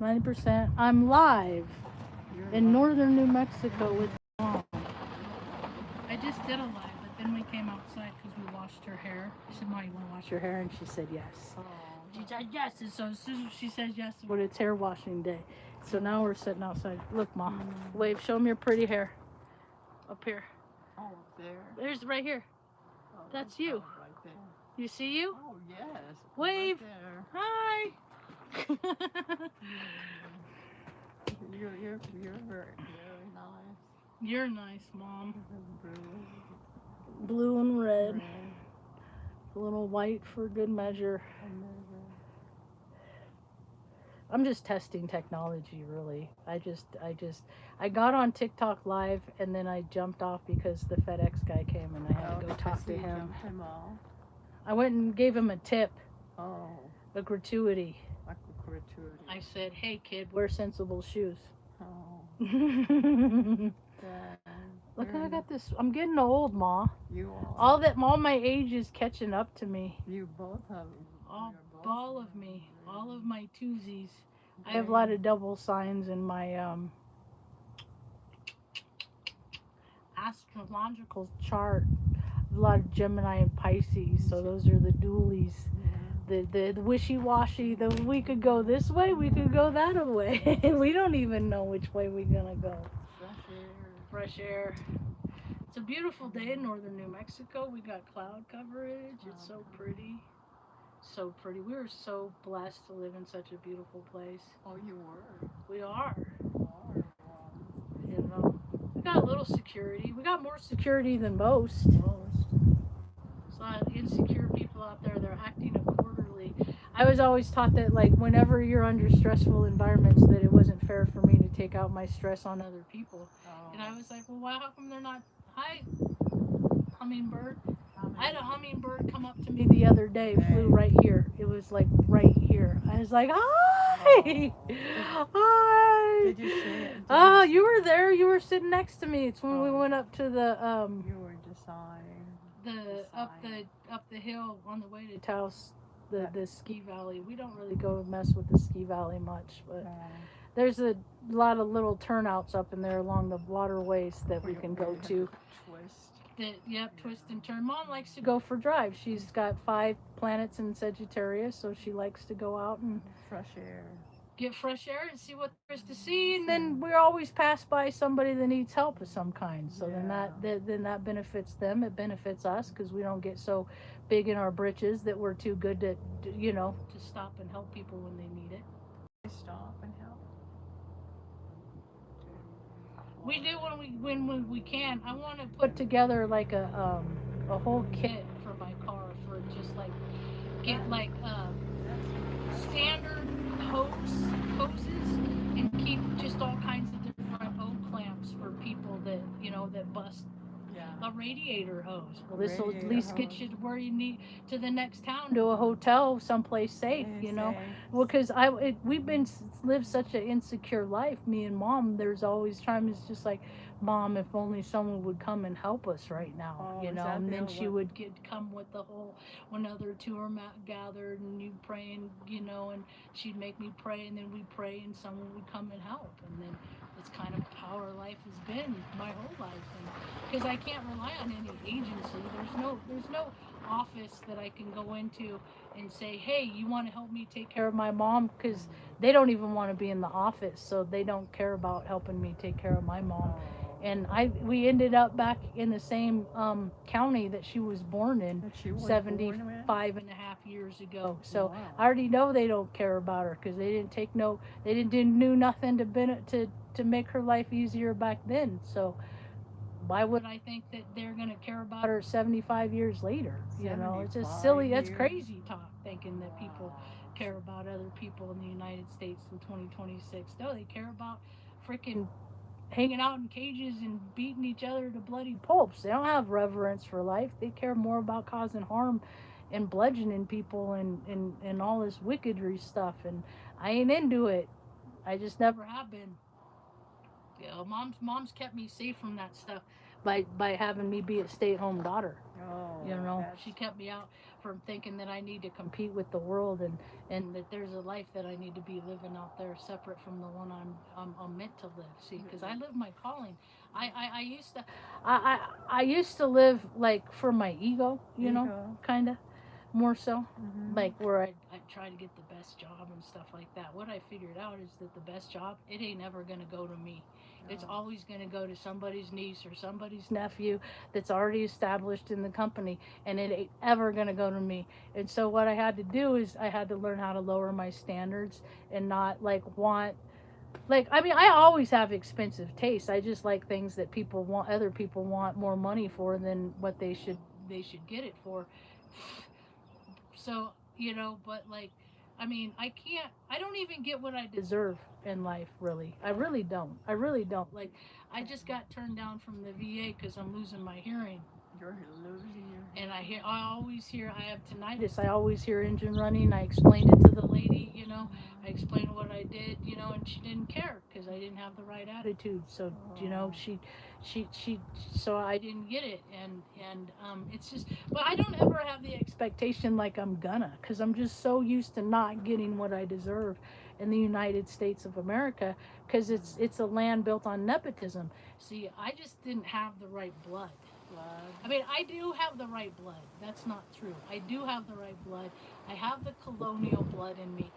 90%. I'm live in northern New Mexico with mom. I just did a live, but then we came outside because we washed her hair. I said, Mom, you want to wash your hair? And she said yes. Oh, She said yes. And so as soon as she says yes, but it's hair washing day. So now we're sitting outside. Look, Mom. Wave. Show me your pretty hair. Up here. oh, up there. There's right here. Oh, That's you. right there. You see you? Oh, yes. Wave. Right there. Hi. You're very nice. You're nice, Mom. Blue, Blue and red. red, A little white for good measure. and I'm just testing technology, really. I got on TikTok live and then I jumped off because the FedEx guy came and I had to go talk to him. Jumped him off. I went and gave him a tip, Oh, a gratuity. like a gratuity. I said, "Hey, kid, wear sensible shoes." Oh, Look, I got this. I'm getting old, Ma. You are. All my age is catching up to me. You both have. All of me, all of my twosies. I have a lot of double signs in my astrological chart. A lot of Gemini and Pisces, so those are the dualies. The wishy-washy, we could go this way, we could go that way. We don't even know which way we're gonna go. Fresh air. It's a beautiful day in northern New Mexico. We got cloud coverage. It's so pretty. So pretty. We were so blessed to live in such a beautiful place. Oh, you were. We are. You are. You know, we got a little security. We got more security than most. There's a lot of insecure people out there. They're acting accordingly. I was always taught that, like, whenever you're under stressful environments, that it wasn't fair for me to take out my stress on other people. Oh. And I was like, well, why? How come they're not? Hi, hummingbird. I had a hummingbird come up to me the other day, flew right here. It was like right here. I was like, hi! Hi! Did you see it? Oh, you were there. You were sitting next to me. It's when we went up to the You were deciding. up the hill on the way to Taos, the ski valley. We don't really go mess with the ski valley much, but there's a lot of little turnouts up in there along the waterways that we can go to. Twist and turn. Mom likes to go for drives. She's got 5 planets in Sagittarius, so she likes to go out and Fresh air. get fresh air and see what there is to see. And then we always pass by somebody that needs help of some kind. So then that benefits them. It benefits us because we don't get so big in our britches that we're too good to stop and help people when they need it. Stop and help. We do when we can. I want to put together like a whole kit for my car for just like get like standard hoses and keep just all kinds of different O clamps for people that bust a radiator hose. Well, this will at least get you to where you need to the next town, to a hotel, someplace safe. Well, because we've lived such an insecure life, me and Mom. There's always times it's just like, Mom, if only someone would come and help us right now, and then she would come with the whole, when other 2 are gathered and you praying, and she'd make me pray, and then we'd pray and someone would come and help, and then it's kind of how our life has been my whole life, because I can't rely on any agency. There's no office that I can go into and say, hey, you want to help me take care of my mom, because they don't even want to be in the office, so they don't care about helping me take care of my mom. And we ended up back in the same county that she was born in 75 and a half years ago. So I already know they don't care about her because they didn't do nothing to make her life easier back then. So why would I think that they're going to care about her 75 years later? It's just silly. That's crazy talk, thinking that people care about other people in the United States in 2026. No, they care about freaking hanging out in cages and beating each other to bloody pulps. They don't have reverence for life. They care more about causing harm and bludgeoning people and all this wickedry stuff. And I ain't into it. I just never have been. Mom's kept me safe from that stuff by having me be a stay-at-home daughter. She kept me out from thinking that I need to compete with the world, and that there's a life that I need to be living out there separate from the one I'm meant to live. See, because I live my calling. I used to I used to live like for my ego, you know, kind of more so, like where I try to get the best job and stuff like that. What I figured out is that the best job, it ain't ever going to go to me. It's always going to go to somebody's niece or somebody's nephew that's already established in the company, and it ain't ever going to go to me. And so what I had to do is I had to learn how to lower my standards and not like want, like, I mean, I always have expensive tastes. I just like things that people want, other people want more money for than what they should get it for. So, you know, but like, I mean, I don't even get what I deserve in life, really. I really don't. I really don't. Like, I just got turned down from the VA because I'm losing my hearing. You're losing your And I always hear, I have tinnitus. I always hear engine running. I explained it to the lady, you know. I explained what I did, you know, and she didn't care because I didn't have the right attitude. So, you know, she, so I didn't get it. And it's just, but I don't ever have the expectation like I'm gonna, because I'm just so used to not getting what I deserve in the United States of America, because it's a land built on nepotism. See, I just didn't have the right blood. I mean, I do have the right blood. That's not true. I do have the right blood. I have the colonial blood in me.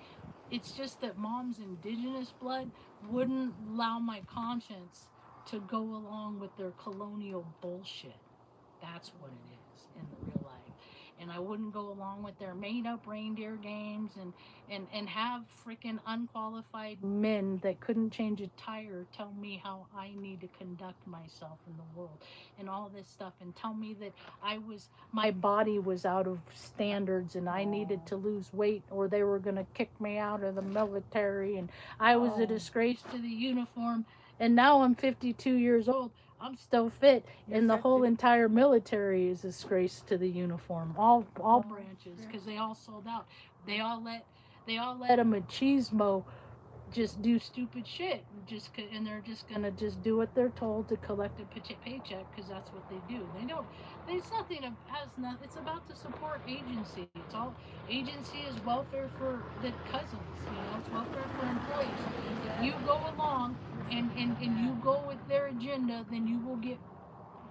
It's just that mom's indigenous blood wouldn't allow my conscience to go along with their colonial bullshit. That's what it is in the real life. And I wouldn't go along with their made up reindeer games and have freaking unqualified men that couldn't change a tire tell me how I need to conduct myself in the world and all this stuff, and tell me that my body was out of standards and I needed to lose weight or they were going to kick me out of the military and I was a disgrace to the uniform. And now I'm 52 years old. I'm still fit, and the whole entire military is a disgrace to the uniform. All branches, because they all sold out. They all let a machismo just do stupid shit, and they're just gonna just do what they're told to collect a paycheck because that's what they do. They don't. It's nothing. Has nothing. It's about to support agency. It's all agency is welfare for the cousins. You know, it's welfare for employees. If you go along and you go with their agenda, then you will get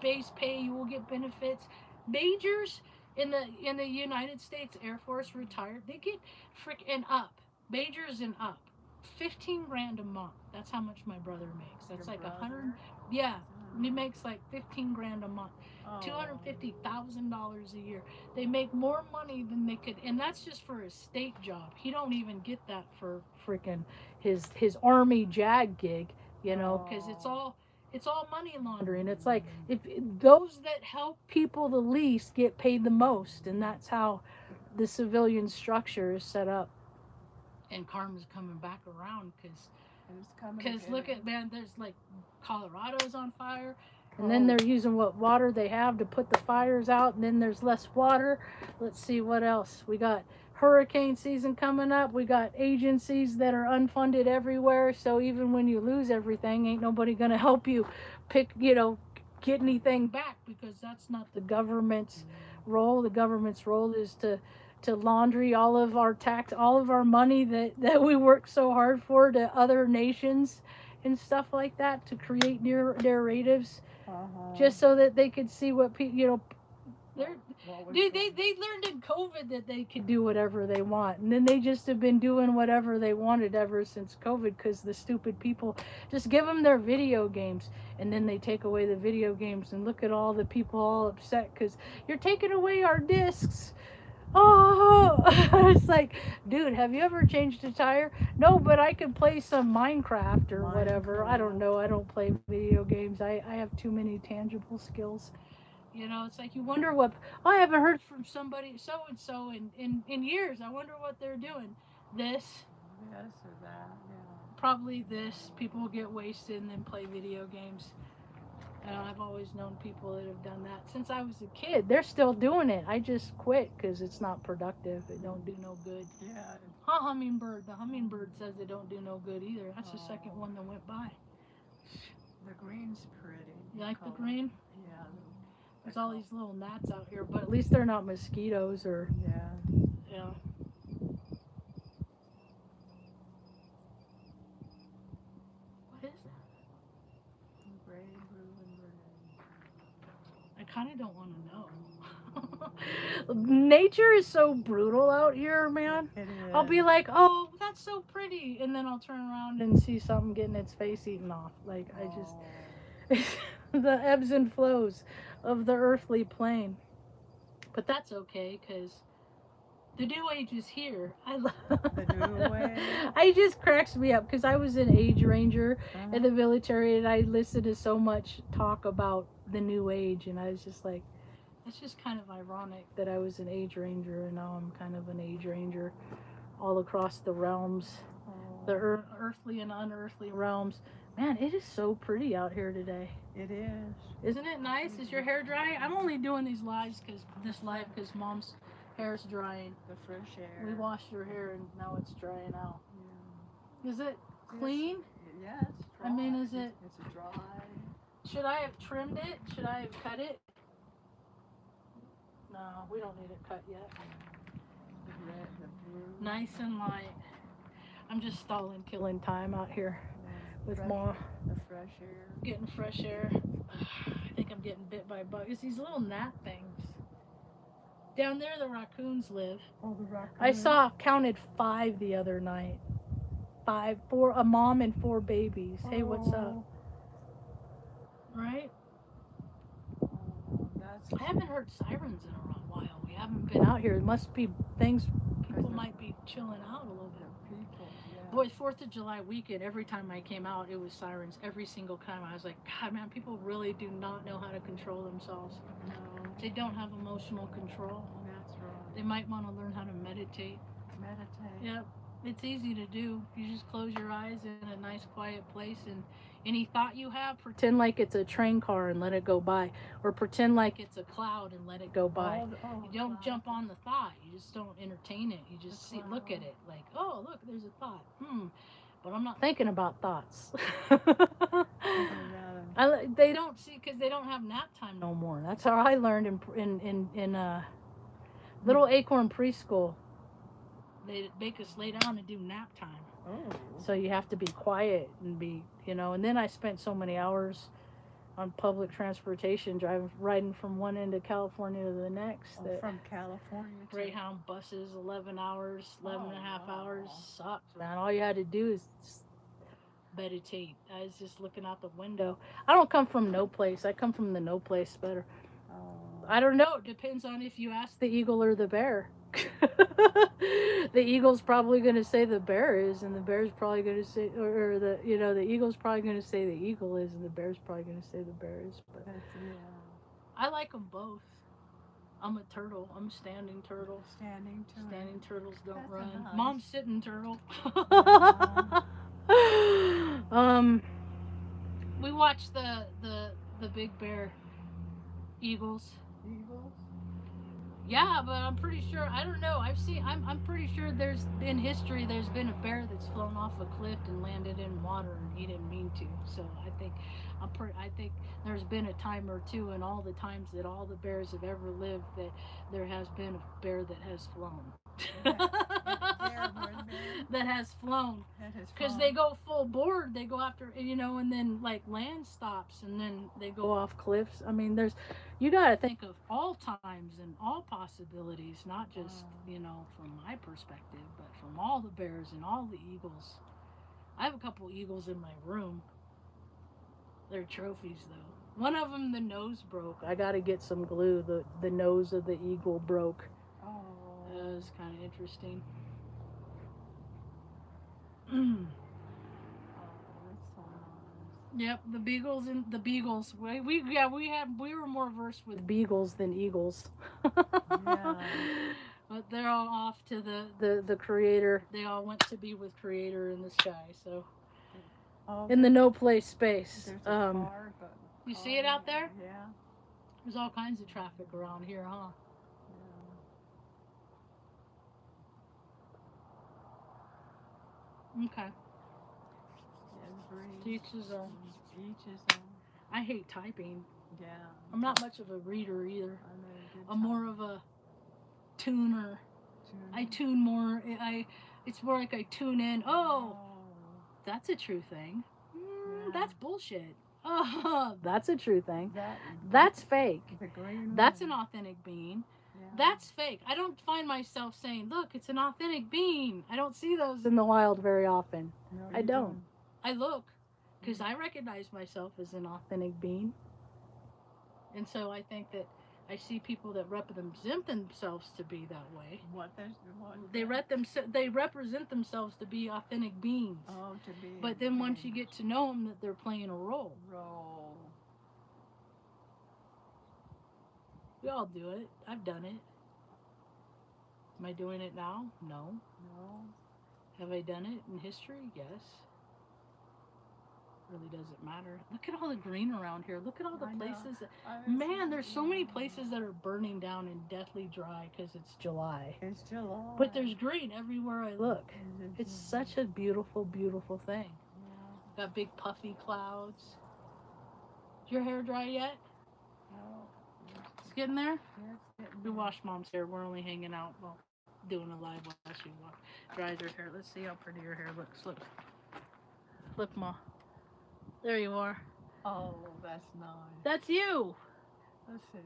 base pay. You will get benefits. Majors in the United States Air Force retired, they get and up. Majors and up. 15 grand a month. That's how much my brother makes. That's like 100. Yeah, he makes like 15 grand a month. $250,000 a year. They make more money than they could, and that's just for a state job. He don't even get that for freaking his army JAG gig, you know, because it's all money laundering. It's like if those that help people the least get paid the most, and that's how the civilian structure is set up. And karma's coming back around because look at, man, there's like Colorado's on fire, and then they're using what water they have to put the fires out, and then there's less water. Let's see what else we got. Hurricane season coming up. We got agencies that are unfunded everywhere, so even when you lose everything, ain't nobody gonna help you get anything back, because that's not the government's role. The government's role is to laundry all of our money that we work so hard for to other nations and stuff like that, to create narratives, just so that they could see what people, they learned in COVID that they could do whatever they want, and then they just have been doing whatever they wanted ever since COVID, because the stupid people just give them their video games, and then they take away the video games, and look at all the people all upset because you're taking away our discs. Oh, it's like, dude, have you ever changed a tire? No, but I could play some Minecraft or whatever. I don't know. I don't play video games. I have too many tangible skills. You know, it's like you wonder what. I haven't heard from somebody so and so in years. I wonder what they're doing. This. This or that, yeah. Probably this. People get wasted and then play video games. I've always known people that have done that since I was a kid. They're still doing it. I just quit because it's not productive. It don't do no good. Yeah. Hummingbird. The hummingbird says it don't do no good either. That's the second one that went by. The green's pretty. You like the green? Yeah. There's all these little gnats out here, but at least they're not mosquitoes or yeah. What is that? Gray, blue, and red. I kind of don't want to know. Nature is so brutal out here, man. It is. I'll be like, oh, that's so pretty. And then I'll turn around and see something getting its face eaten off. Like, I just, the ebbs and flows of the earthly plane. But that's okay, because the new age is here. The new age? I just cracks me up, because I was an age ranger in the military, and I listened to so much talk about the new age, and I was just like, it's just kind of ironic that I was an age ranger and now I'm kind of an age ranger all across the realms, the earthly and unearthly realms. Man, it is so pretty out here today. It is. Isn't it nice? Is your hair dry? I'm only doing these lives because Mom's hair is drying. The fresh air. We washed her hair and now it's drying out. Yeah. Is it clean? Yes. I mean, is it? It's dry. Should I have trimmed it? Should I have cut it? No, we don't need it cut yet. The red, the blue. Nice and light. I'm just stalling, killing time out here with Mom. The fresh air. Getting fresh air. I think I'm getting bit by bugs. It's these little gnat things. Down there, the raccoons live. Oh, the raccoons. I counted 5 the other night. 5, 4, a mom and 4 babies. Hey, what's up? Right? I haven't heard sirens in a while. We haven't been out here. It must be things, people might be chilling out a little bit. Boy, 4th of July weekend, every time I came out, it was sirens. Every single time. I was like, God, man, people really do not know how to control themselves. No. They don't have emotional control. That's right. They might want to learn how to meditate. Meditate. Yep. It's easy to do. You just close your eyes in a nice quiet place, and any thought you have, pretend like it's a train car and let it go by, or pretend like it's a cloud and let it go by. You don't jump on the thought. You just don't entertain it. You just look at it like, oh, look, there's a thought. But I'm not thinking about thoughts. They don't see, because they don't have nap time no more. That's how I learned in Little Acorn Preschool. They make us lay down and do nap time. Oh. So you have to be quiet and be, and then I spent so many hours on public transportation, riding from one end of California to the next. From California to Greyhound buses, 11 hours, 11 and a half hours. Sucks, man. All you had to do is just meditate. I was just looking out the window. I don't come from no place. I come from the no place better. I don't know. It depends on if you ask the eagle or the bear. The eagle's probably going to say the bear is, and the bear's probably going to say, or the eagle's probably going to say the eagle is, and the bear's probably going to say the bear is. But I like them both. I'm a turtle. I'm a standing turtle. Standing turtles don't That's run. nice. Mom's sitting turtle. We watched the Big Bear Eagles. Yeah, but I'm pretty sure, I don't know, I'm pretty sure there's been a bear that's flown off a cliff and landed in water and he didn't mean to. So I think there's been a time or two in all the times that all the bears have ever lived that there has been a bear that has flown. That has flown. Because they go full board, they go after, and then like land stops and then they go off cliffs. I mean, you got to think of all times and all possibilities, not just, from my perspective, but from all the bears and all the eagles. I have a couple eagles in my room. They're trophies, though. One of them, the nose broke. I got to get some glue. The nose of the eagle broke. Oh. That was kind of interesting. That's so nice. Yep, the beagles. We were more versed with beagles than eagles. Yeah. But they're all off to the creator. They all went to be with creator in the sky. So in the no place space. You see it out there? Yeah. There's all kinds of traffic around here, huh? Yeah. Okay. To each his own. Each his own. I hate typing. Yeah. I'm not much of a reader either. I know you did I'm more of a tuner. I tune more. It's more like I tune in. Oh, that's a true thing. That's bullshit. Oh, that's a true thing. That's fake. The green That's one. an authentic bean. Yeah. That's fake. I don't find myself saying, look, it's an authentic bean. I don't see those in the wild very often. No, I don't. I look because I recognize myself as an authentic bean. And so I think that I see people that represent themselves to be that way. They represent themselves to be authentic beings. Oh, to be. But then once you get to know them, that they're playing a role. We all do it. I've done it. Am I doing it now? No. Have I done it in history? Yes. Really doesn't matter. Look at all the green around here. Look at all the places. Man, there's so many places that are burning down and deathly dry because it's July. It's July. But there's green everywhere I look. It's such a beautiful, beautiful thing. Yeah. Got big puffy clouds. Is your hair dry yet? No. It's getting there? Yeah, it's getting We washed Mom's hair. We're only hanging out while doing a live while she dries her hair. Let's see how pretty your hair looks. Look. Look, Ma. There you are. Oh, that's nice. That's you. Let's see.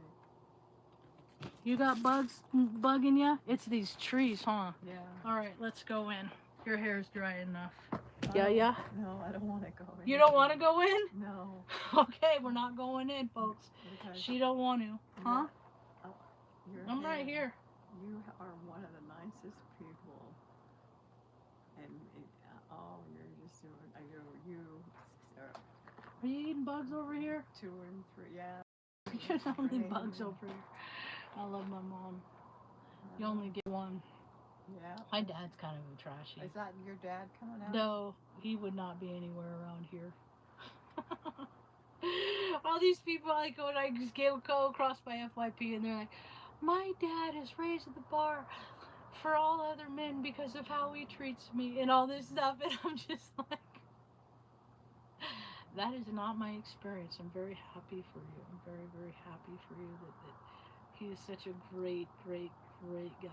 You got bugs bugging you? It's these trees, huh? Yeah. All right, let's go in. Your hair's dry enough. Yeah. No, I don't want to go in. You don't want to go in? No. Okay, we're not going in, folks. Because she don't want to. Huh? I'm right here. You are one of the nicest people. And, you're just doing, Are you eating bugs over here? 2 and 3, yeah. You're only bugs over here. I love my mom. You only get one. Yeah. My dad's kind of a trashy. Is that your dad coming out? No, he would not be anywhere around here. All these people, like, when I just go across my FYP and they're like, my dad has raised the bar for all other men because of how he treats me and all this stuff. And I'm just like, that is not my experience. I'm very happy for you. I'm very, very happy for you that he is such a great, great, great guy.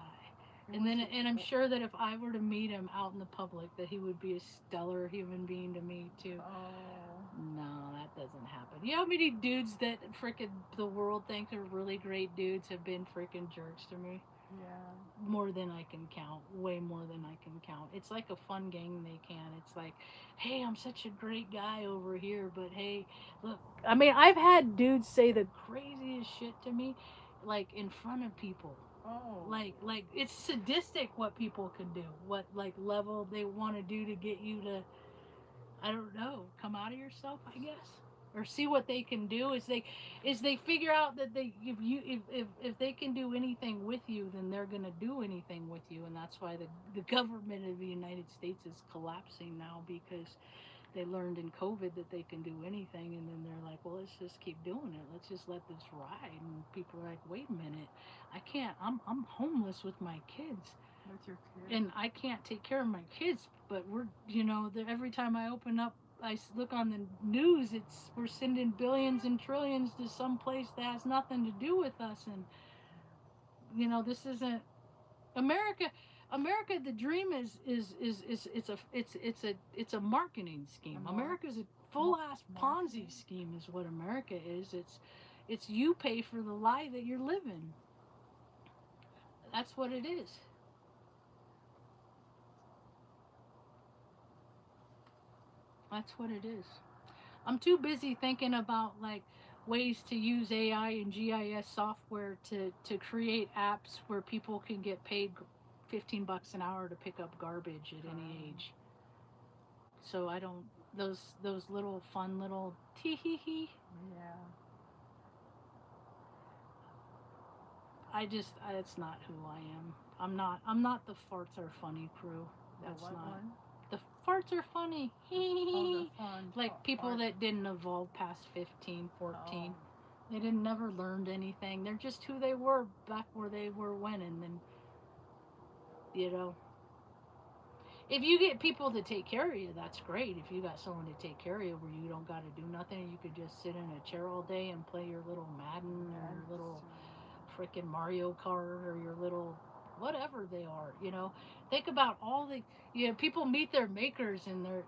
And I'm sure that if I were to meet him out in the public, that he would be a stellar human being to me too. Oh. No, that doesn't happen. You know how many dudes that frickin' the world thinks are really great dudes have been frickin' jerks to me? Yeah. More than I can count. Way more than I can count. It's like a fun game they can. It's like, hey, I'm such a great guy over here, but hey, look. I mean, I've had dudes say the craziest shit to me, like in front of people. Oh. Like it's sadistic what people can do. What like level they want to do to get you to, I don't know, come out of yourself, I guess, or see what they can do. Is they figure out that if they can do anything with you, then they're gonna do anything with you, and that's why the government of the United States is collapsing now because they learned in COVID that they can do anything, and then they're like, well, let's just keep doing it. Let's just let this ride. And people are like, wait a minute, I can't. I'm homeless with my kids. With your kids. And I can't take care of my kids, but every time I open up, I look on the news, we're sending billions and trillions to some place that has nothing to do with us, and this isn't America. America, the dream is it's a marketing scheme. America's a full ass Ponzi scheme, is what America is. It's you pay for the lie that you're living. That's what it is. That's what it is. I'm too busy thinking about like ways to use AI and GIS software to create apps where people can get paid $15 an hour to pick up garbage at any age. So I don't those little fun little tee hee hee. Yeah. That's not who I am. I'm not the farts are funny crew. That's not. One? The farts are funny. Like people fart. that didn't evolve past 15, 14. Oh. They didn't never learned anything. They're just who they were back where they were when, and then if you get people to take care of you, that's great. If you got someone to take care of you where you don't got to do nothing, you could just sit in a chair all day and play your little Madden or your little freaking Mario Kart or your little whatever they are, you know. Think about all the, you know, people meet their makers and their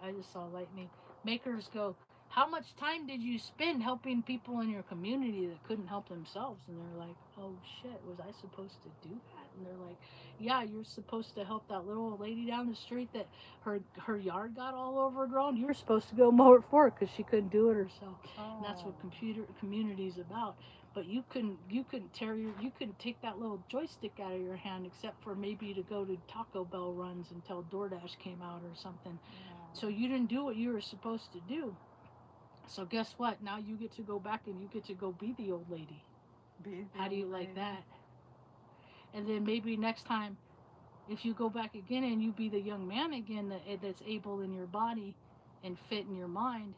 I just saw lightning. Makers go, how much time did you spend helping people in your community that couldn't help themselves? And they're like, oh shit, was I supposed to do that? And they're like, yeah, you're supposed to help that little lady down the street that her yard got all overgrown. You were supposed to go mow it for her because she couldn't do it herself. And that's what community is about. But you couldn't take that little joystick out of your hand except for maybe to go to Taco Bell runs until DoorDash came out or something. So you didn't do what you were supposed to do. So guess what? Now you get to go back and you get to go be the old lady. How do you like that? And then maybe next time, if you go back again and you be the young man again that's able in your body and fit in your mind,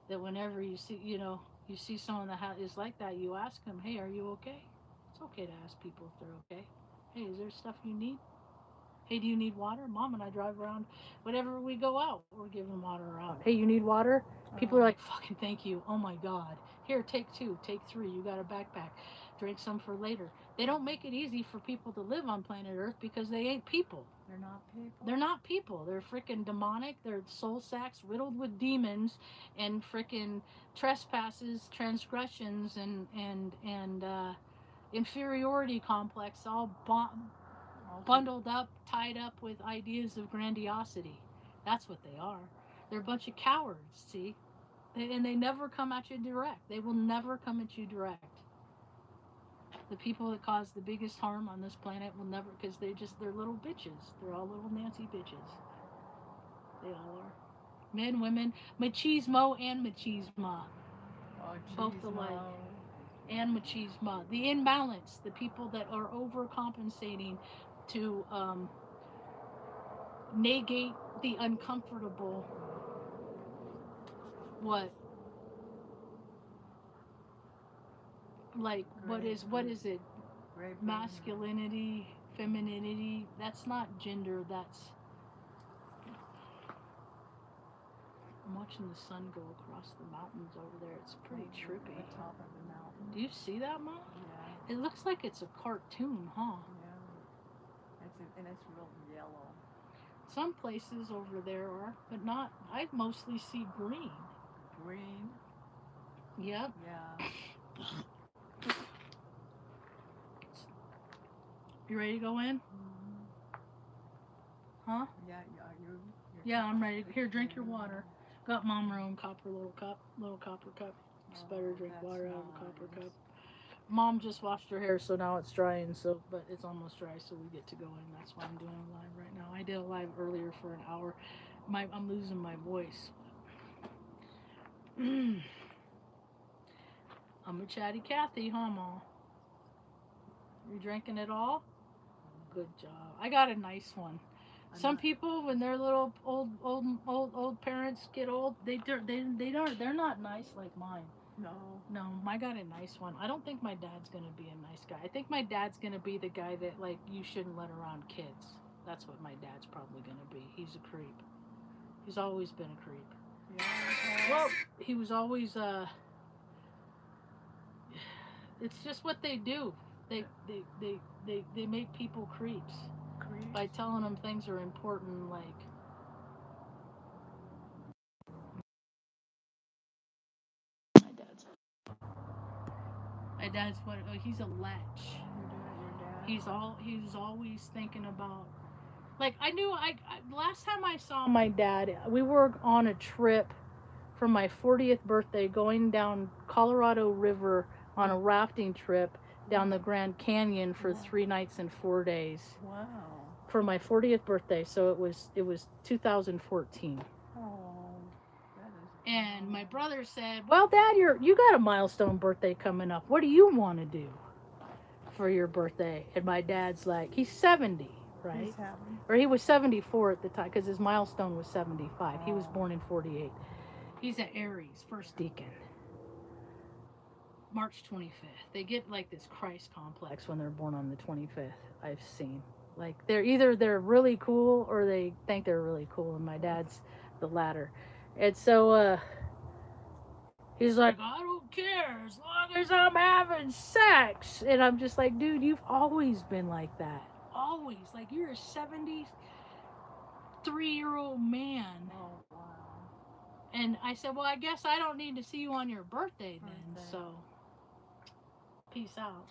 that whenever you see, you know, you see someone that is like that, you ask them, hey, are you okay? It's okay to ask people if they're okay. Hey, is there stuff you need? Hey, do you need water? Mom and I drive around. Whenever we go out, we're giving water around. Hey, you need water? People are like, fucking thank you. Oh my God. Here, take two, take three. You got a backpack. Drink some for later. They don't make it easy for people to live on planet Earth because they ain't people. They're not people. They're not people. They're freaking demonic. They're soul sacks riddled with demons and freaking trespasses, transgressions, and inferiority complex, all bundled up, tied up with ideas of grandiosity. That's what they are. They're a bunch of cowards, see? And they never come at you direct. They will never come at you direct. The people that cause the biggest harm on this planet will never, because they're little bitches. They're all little Nancy bitches. They all are. Men, women, machismo and machisma. Both alike. And machismo. The imbalance, the people that are overcompensating to negate the uncomfortable. What? Like, what is it? Masculinity, femininity. That's not gender, that's. I'm watching the sun go across the mountains over there. It's pretty trippy. The top of the mountain. Do you see that, Mom? Yeah. It looks like it's a cartoon, huh? Yeah. And it's real yellow. Some places over there are, but not. I mostly see green. Green? Yep. Yeah. You ready to go in? Huh? Yeah, yeah, I'm ready. Here, drink your water. Got Mom her own copper little copper cup. It's better to drink water out of a copper cup. Mom just washed her hair, so now it's drying. So, but it's almost dry, so we get to go in. That's why I'm doing a live right now. I did a live earlier for an hour. I'm losing my voice. I'm a chatty Cathy, huh, Mom? You drinking it all? Good job. I got a nice one. Some people, when their little old parents get old, they're not nice like mine. No, I got a nice one. I don't think my dad's gonna be a nice guy. I think my dad's gonna be the guy that like you shouldn't let around kids. That's what my dad's probably gonna be. He's a creep. He's always been a creep. Yeah. Well, he was always it's just what they do. They make people creeps by telling them things are important, like my dad's what he's a lech. He's always thinking about, like, I last time I saw my dad, we were on a trip for my 40th birthday going down Colorado River on a rafting trip down the Grand Canyon for 3 nights and 4 days. Wow. For my 40th birthday, so it was 2014. Oh, and my brother said, "Well, Dad, you got a milestone birthday coming up. What do you want to do for your birthday?" And my dad's like, he's 70, right? Or he was 74 at the time because his milestone was 75. He was born in 48. He's an Aries, first deacon. March 25th. They get like this Christ complex when they're born on the 25th. I've seen. Like they're really cool or they think they're really cool, and my dad's the latter. And so he's like, I don't care as long as I'm having sex. And I'm just like, dude, you've always been like that. Always. Like you're a 73-year-old man. Oh, wow. And I said, well, I guess I don't need to see you on your birthday then. So peace out.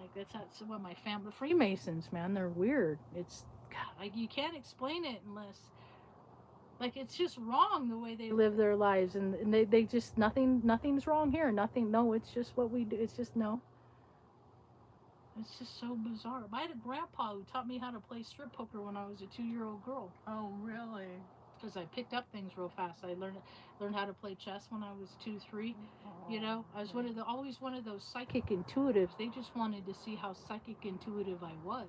Like that's what my family, the Freemasons, man, they're weird. It's God, like you can't explain it unless like it's just wrong the way they live their lives, and they just nothing's wrong here. Nothing, no, it's just what we do. It's just no. It's just so bizarre. I had a grandpa who taught me how to play strip poker when I was a 2-year-old girl. Oh, really? Because I picked up things real fast. I learned how to play chess when I was 2, 3. You know, I was always one of those psychic intuitives. They just wanted to see how psychic intuitive I was.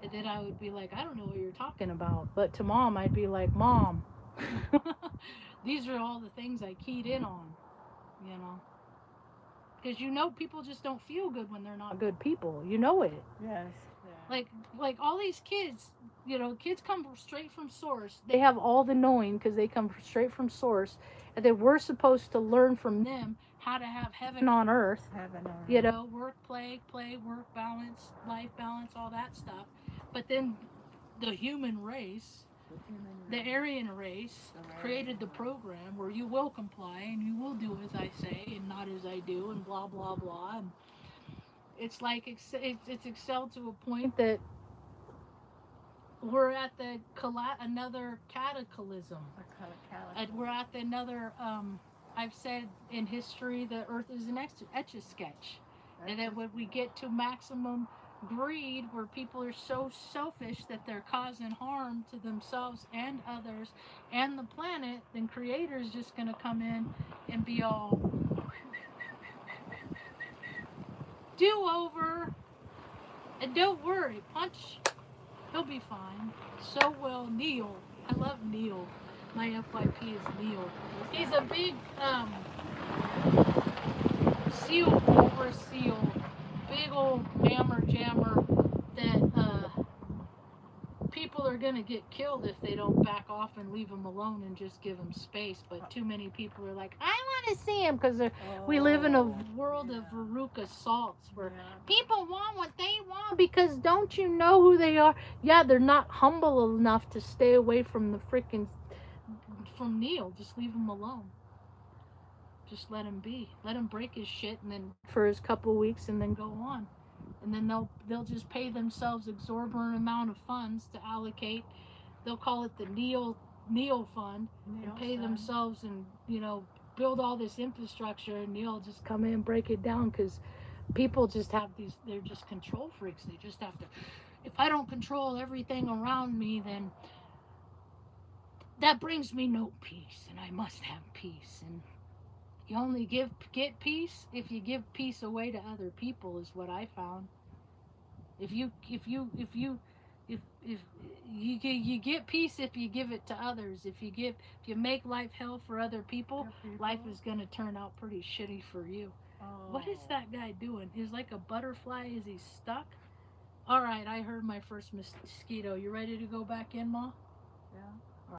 And then I would be like, I don't know what you're talking about. But to mom, I'd be like, Mom, these are all the things I keyed in on, you know. Because you know people just don't feel good when they're not good people. You know it. Yes. Yeah. Like all these kids, you know, kids come straight from source. They have all the knowing because they come straight from source. And then we're supposed to learn from them how to have heaven on earth. Heaven on You earth. know, work, play, work, balance, life balance, all that stuff. But then the human race, the Aryan race, created the program where you will comply and you will do as I say and not as I do and blah, blah, blah. And it's like it's excelled to a point that we're at the another cataclysm. We're at another, I've said in history the earth is an etch-a-sketch. And then when we get to maximum greed, where people are so selfish that they're causing harm to themselves and others and the planet, then Creator's just going to come in and be all do over. And don't worry, Punch, he'll be fine. So will Neil. I love Neil. My FYP is Neil. He's a big seal, over seal, big old mammer jammer that people are going to get killed if they don't back off and leave him alone and just give him space. But too many people are like, I want to see him because we live in a world of Veruca salts where people want what they want because don't you know who they are? Yeah, they're not humble enough to stay away from the freaking from Neil. Just leave him alone. Just let him be. Let him break his shit and then for his couple weeks and then go on. And then they'll just pay themselves exorbitant amount of funds to allocate. They'll call it the Neil Fund and pay themselves and build all this infrastructure, and Neil just come in and break it down because people just have these. They're just control freaks. They just have to. If I don't control everything around me, then that brings me no peace, and I must have peace. And you only get peace if you give peace away to other people, is what I found. If you get peace if you give it to others. If you make life hell for other people, life is gonna turn out pretty shitty for you. Oh. What is that guy doing? He's like a butterfly. Is he stuck? All right, I heard my first mosquito. You ready to go back in, Ma? Yeah.